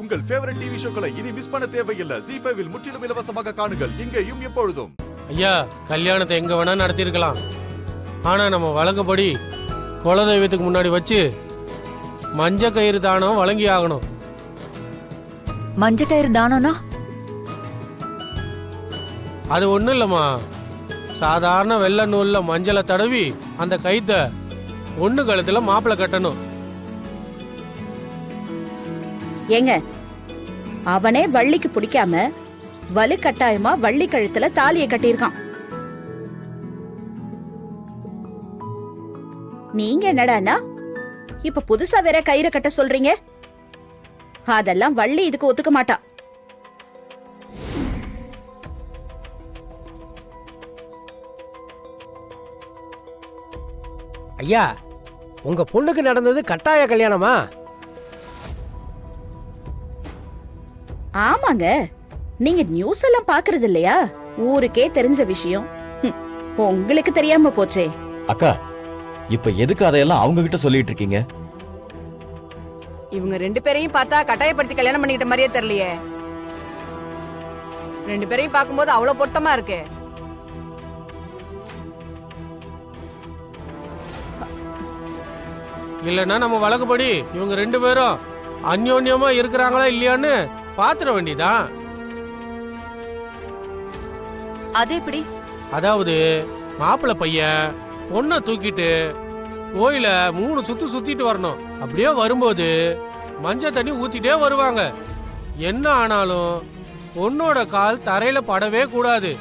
உங்கள் favourite TV ஷோக்களை இனி miss பண்ண தேவையில்லை. ZEE5 இல் முற்றிலும் இலவசமாக காணுங்கள், இங்கேயும் எப்பொழுதும். ஐயா, கல்யாணத்தை எங்க வேணா நடத்திருக்கலாம். ஆனா நம்ம வழக்கப்படி குலதெய்வத்துக்கு முன்னாடி வச்சு மஞ்ச கயிறு தானம் வழங்கி ஆகணும். மஞ்ச கயிறு தானம்னா அது ஒண்ணும் இல்லம்மா, சாதாரண வெள்ளை நூல்ல மஞ்சளை தடவி அந்த கயித்த ஒண்ணு கழுத்துல மாப்பிளை கட்டணும். ஏங்க, அவனே வள்ளிக்கு பிடிக்காம வலு கட்டாயமா வள்ளி கழுத்துல தாலியை கட்டியிருக்கான். நீங்க என்னடானா இப்ப புதுசா வேற கயிறை கட்ட சொல்றீங்க? அதெல்லாம் வள்ளி இதுக்கு ஒத்துக்க மாட்டா. ஐயா, உங்க பொண்ணுக்கு நடந்தது கட்டாய கல்யாணமா? ஆமாங்க, நீங்க நியூஸ் எல்லாம் பாக்குறது இல்லையா? ஊருக்கே தெரிஞ்ச விஷயம். உங்களுக்கு தெரியாம போச்சே. அக்கா, இப்ப எதுக்கு அதையெல்லாம் அவங்க கிட்ட சொல்லிட்டு இருக்கீங்க? இவங்க ரெண்டு பேரையும் பார்த்தா கட்டாயப்படுத்தி கல்யாணம் பண்ணிக்கிட்ட மாதிரியே தெரியலையே. ரெண்டு பேரையும் பார்க்கும்போது அவ்வளவு பொருத்தமா இருக்கு. இல்லைன்னா நம்ம வழக்கப்படி இவங்க ரெண்டு பேரும் அந்யோன்யமா இருக்கிறாங்களா இல்லையான்னு பாத்துற வேண்டியதான். அது எப்படி? அதாவது மாப்பிள்ளை பையன் பொண்ணை தூக்கிட்டு கோயில 3 சுத்து சுத்திட்டு வரணும். அப்படியே வரும்போது மஞ்சள் தண்ணி ஊத்திட்டே வருவாங்க. என்ன ஆனாலும் பொண்ணோட கால் தரையில படவே கூடாது.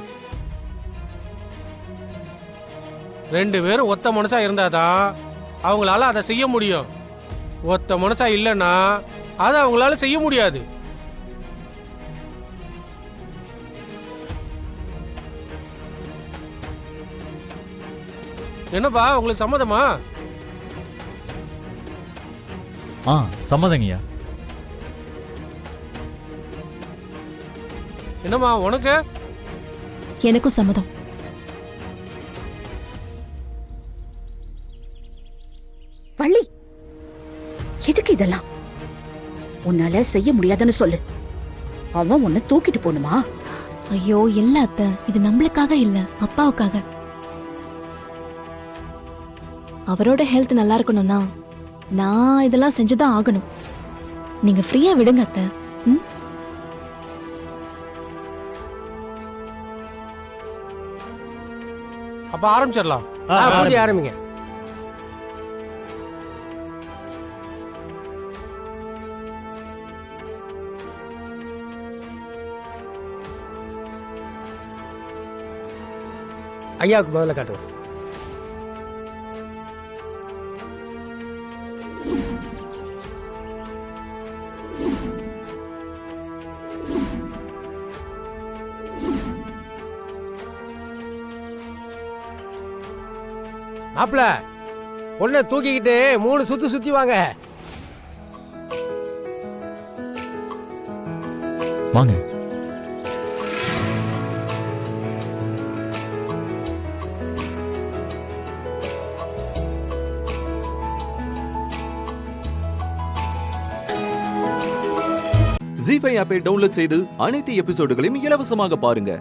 ரெண்டு பேரும் ஒத்த மனசா இருந்தாதான் அவங்களால அதை செய்ய முடியும். ஒத்த மனசா இல்லைன்னா அதை அவங்களால செய்ய முடியாது. என்னப்பா, உங்களுக்கு சம்மதமா? சம்மதங்கய்யா. என்னம்மா உனக்கு? எனக்கும் சம்மதம். வள்ளி, எதுக்கு இதெல்லாம்? உன்னால செய்ய முடியாதுன்னு சொல்லு. அவன் உன்னை தூக்கிட்டு போணுமா? ஐயோ இல்ல அத்தை, இது நம்மளுக்காக இல்ல, அப்பாவுக்காக. அவரோட ஹெல்த் நல்லா இருக்கணும்னா நான் இதெல்லாம் செஞ்சுதான் ஆகணும். நீங்க ஃப்ரீயா விடுங்க அத்தை. அப்ப ஆரம்பிச்சிடலாம். பூஜை ஆரம்பிங்க. ஐயாவுக்கு முதல்ல காட்டுவோம். மாப்பிள, பொண்ணை தூக்கிக்கிட்டு 3 சுத்து சுத்தி வாங்க. வாங்க. ZEE5 ஆப்பை டவுன்லோட் செய்து அனைத்து எபிசோடுகளையும் இலவசமாக பாருங்க.